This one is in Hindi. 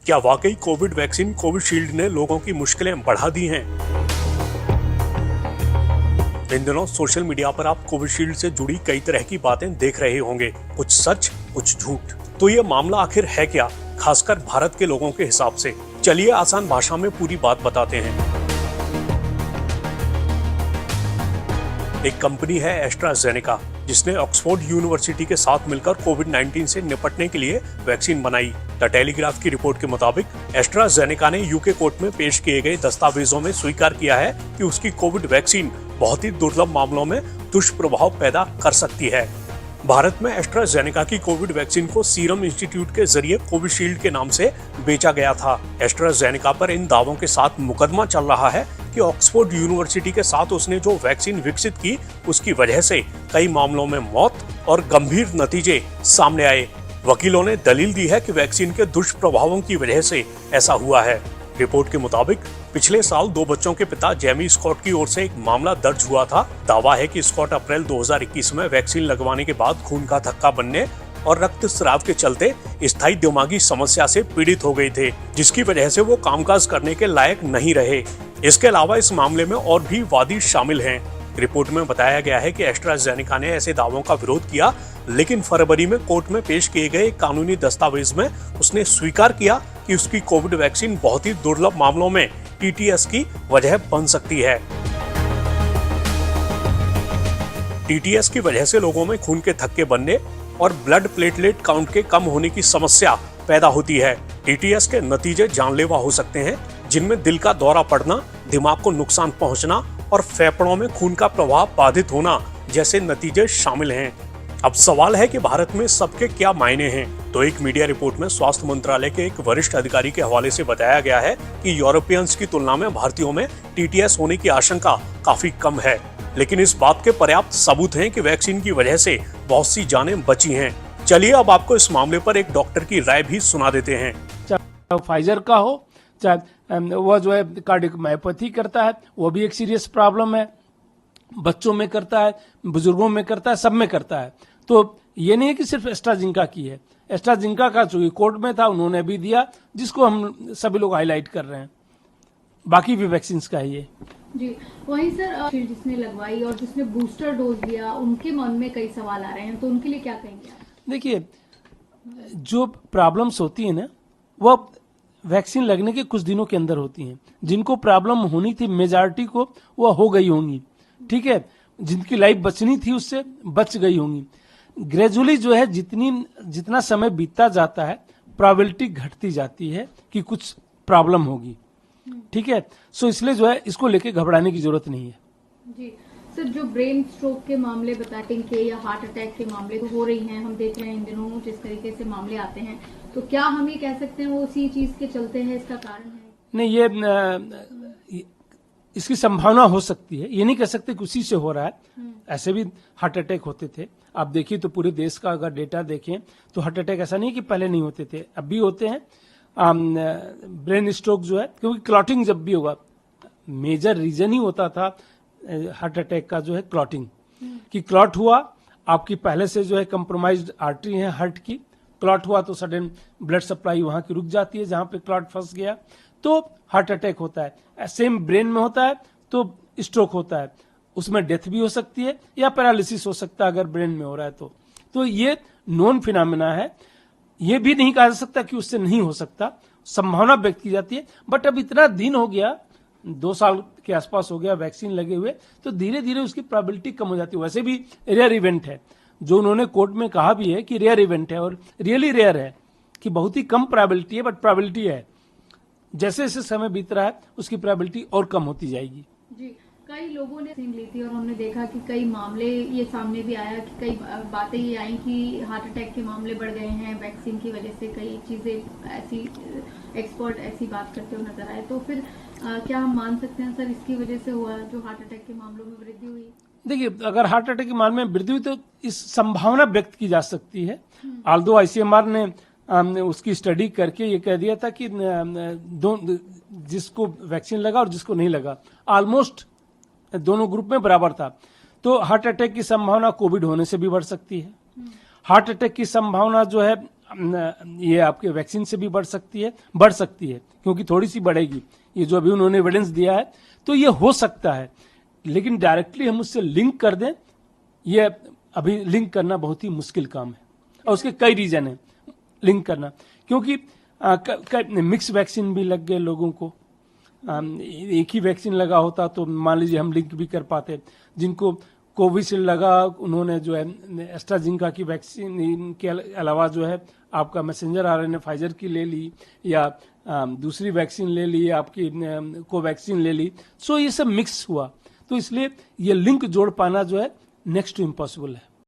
क्या वाकई कोविड वैक्सीन कोविशील्ड ने लोगों की मुश्किलें बढ़ा दी हैं? इन दिनों सोशल मीडिया पर आप कोविशील्ड से जुड़ी कई तरह की बातें देख रहे होंगे, कुछ सच कुछ झूठ। तो ये मामला आखिर है क्या, खासकर भारत के लोगों के हिसाब से? चलिए आसान भाषा में पूरी बात बताते हैं। एक कंपनी है एस्ट्राजेनेका, जिसने ऑक्सफोर्ड यूनिवर्सिटी के साथ मिलकर कोविड-19 से निपटने के लिए वैक्सीन बनाई। द टेलीग्राफ की रिपोर्ट के मुताबिक एस्ट्राजेनेका ने यूके कोर्ट में पेश किए गए दस्तावेजों में स्वीकार किया है कि उसकी कोविड वैक्सीन बहुत ही दुर्लभ मामलों में दुष्प्रभाव पैदा कर सकती है। भारत में एस्ट्राजेनेका की कोविड वैक्सीन को सीरम इंस्टीट्यूट के जरिए कोविशील्ड के नाम से बेचा गया था। एस्ट्राजेनेका पर इन दावों के साथ मुकदमा चल रहा है कि ऑक्सफोर्ड यूनिवर्सिटी के साथ उसने जो वैक्सीन विकसित की, उसकी वजह से कई मामलों में मौत और गंभीर नतीजे सामने आए। वकीलों ने दलील दी है कि वैक्सीन के दुष्प्रभावों की वजह से ऐसा हुआ है। रिपोर्ट के मुताबिक पिछले साल 2 बच्चों के पिता जेमी स्कॉट की ओर से एक मामला दर्ज हुआ था। दावा है कि स्कॉट अप्रैल 2021 में वैक्सीन लगवाने के बाद खून का थक्का बनने और रक्तस्राव के चलते स्थायी दिमागी समस्या से पीड़ित हो गए थे, जिसकी वजह से वो कामकाज करने के लायक नहीं रहे। इसके अलावा इस मामले में और भी वादी शामिल हैं। रिपोर्ट में बताया गया है कि एस्ट्राजेनेका ने ऐसे दावों का विरोध किया, लेकिन फरवरी में कोर्ट में पेश किए गए कानूनी दस्तावेज में उसने स्वीकार किया कि उसकी कोविड वैक्सीन बहुत ही दुर्लभ मामलों में टीटीएस की वजह बन सकती है। टीटीएस की वजह से लोगों में खून के थक्के बनने और ब्लड प्लेटलेट काउंट के कम होने की समस्या पैदा होती है। टीटीएस के नतीजे जानलेवा हो सकते हैं, जिनमें दिल का दौरा पड़ना, दिमाग को नुकसान पहुंचना और फेफड़ों में खून का प्रवाह बाधित होना जैसे नतीजे शामिल हैं। अब सवाल है कि भारत में सबके क्या मायने हैं। तो एक मीडिया रिपोर्ट में स्वास्थ्य मंत्रालय के एक वरिष्ठ अधिकारी के हवाले से बताया गया है कि यूरोपियंस की तुलना में भारतीयों में टीटीएस होने की आशंका काफी कम है, लेकिन इस बात के पर्याप्त सबूत हैं कि वैक्सीन की वजह से बहुत सी जानें बची हैं। चलिए अब आपको इस मामले पर एक डॉक्टर की राय भी सुना देते हैं। चाहे फाइजर का हो, चाहे वो जो है कार्डियक मायोपैथी करता है, वो भी एक सीरियस प्रॉब्लम है। बच्चों में करता है, बुजुर्गों में करता है, सब में करता है। तो ये नहीं है कि सिर्फ एस्ट्राजेनेका की है। एस्ट्राजेनेका का जो कोर्ट में था, उन्होंने भी दिया, जिसको हम सभी लोग हाईलाइट कर रहे हैं। बाकी भी वैक्सीन का है ये जी। वही सर, जिसने लगवाई और जिसने बूस्टर डोज लिया, उनके मन में कई सवाल आ रहे हैं, तो उनके लिए क्या कहेंगे? देखिए, जो प्रॉब्लम्स होती है ना, वो वैक्सीन लगने के कुछ दिनों के अंदर होती हैं। जिनको प्रॉब्लम होनी थी मेजॉरिटी को, वो हो गई होंगी, ठीक है। जिनकी लाइफ बचनी थी उससे बच गई होंगी। ग्रेजुअली जो है जितना समय बीतता जाता है, प्रोबेबिलिटी घटती जाती है कि कुछ प्रॉब्लम होगी, ठीक है। सो इसलिए जो है इसको लेके घबराने की जरूरत नहीं है। जी सर, जो ब्रेन स्ट्रोक के मामले बताते के या हार्ट अटैक के मामले तो हो रही हैं, हम देख रहे हैं इन दिनों जिस तरीके से मामले आते हैं, तो क्या हम ये कह सकते हैं वो उसी चीज के चलते हैं, इसका कारण है? नहीं, ये इसकी संभावना हो सकती है, ये नहीं कह सकते कि उसी से हो रहा है। ऐसे भी हार्ट अटैक होते थे। आप देखिए तो पूरे देश का अगर डेटा देखें तो हार्ट अटैक ऐसा नहीं कि पहले नहीं होते थे, अब भी होते हैं। ब्रेन स्ट्रोक जो है, क्योंकि क्लॉटिंग जब भी होगा, मेजर रीजन ही होता था हार्ट अटैक का जो है क्लॉटिंग, कि क्लॉट हुआ, आपकी पहले से जो है कंप्रोमाइज्ड आर्टरी है हार्ट की, क्लॉट हुआ तो सडन ब्लड सप्लाई वहां की रुक जाती है जहां पे क्लॉट फंस गया, तो हार्ट अटैक होता है। सेम ब्रेन में होता है तो स्ट्रोक होता है, उसमें डेथ भी हो सकती है या पैरालिसिस हो सकता है अगर ब्रेन में हो रहा है तो ये नोन फिनोमेना है। ये भी नहीं कहा जा सकता कि उससे नहीं हो सकता, संभावना व्यक्त की जाती है। बट अब इतना दिन हो गया, 2 साल के आसपास हो गया वैक्सीन लगे हुए, तो धीरे धीरे उसकी प्रोबेबिलिटी कम हो जाती है। वैसे भी रेयर इवेंट है, जो उन्होंने कोर्ट में कहा भी है कि रेयर इवेंट है, और रियली रेयर है, कि बहुत ही कम प्रोबेबिलिटी है, बट प्रोबेबिलिटी है। जैसे जैसे समय बीत रहा है उसकी प्रोबेबिलिटी और कम होती जाएगी। जी, कई लोगों ने वैक्सीन ली थी और हमने देखा कि कई मामले ये सामने भी आया कि कई बातें ये आई कि हार्ट अटैक के मामले बढ़ गए हैं वैक्सीन की वजह से। कई चीजें ऐसी एक्सपर्ट ऐसी बात करते हुए नजर आए, तो फिर क्या हम मान सकते हैं सर इसकी वजह से हुआ जो हार्ट अटैक के मामलों में वृद्धि हुई? देखिए, अगर हार्ट अटैक के मामले में वृद्धि हुई तो इस संभावना व्यक्त की जा सकती है। आल्दो आईसीएमआर ने उसकी स्टडी करके ये कह दिया था कि जिसको वैक्सीन लगा और जिसको नहीं लगा, ऑलमोस्ट दोनों ग्रुप में बराबर था। तो हार्ट अटैक की संभावना कोविड होने से भी बढ़ सकती है। हार्ट अटैक की संभावना जो है ये आपके वैक्सीन से भी बढ़ सकती है क्योंकि थोड़ी सी बढ़ेगी, ये जो अभी उन्होंने एविडेंस दिया है, तो ये हो सकता है। लेकिन डायरेक्टली हम उससे लिंक कर दें, ये अभी लिंक करना बहुत ही मुश्किल काम है, और उसके कई रीजन है लिंक करना, क्योंकि मिक्स वैक्सीन भी लग गए लोगों को। एक ही वैक्सीन लगा होता तो मान लीजिए हम लिंक भी कर पाते। जिनको कोविशील्ड लगा, उन्होंने जो है एस्ट्राजेनेका की वैक्सीन के अलावा जो है आपका मैसेंजर आरएनए फाइजर की ले ली, या दूसरी वैक्सीन ले ली, आपकी कोवैक्सीन ले ली। सो ये सब मिक्स हुआ, तो इसलिए ये लिंक जोड़ पाना जो है नेक्स्ट टू इम्पॉसिबल है।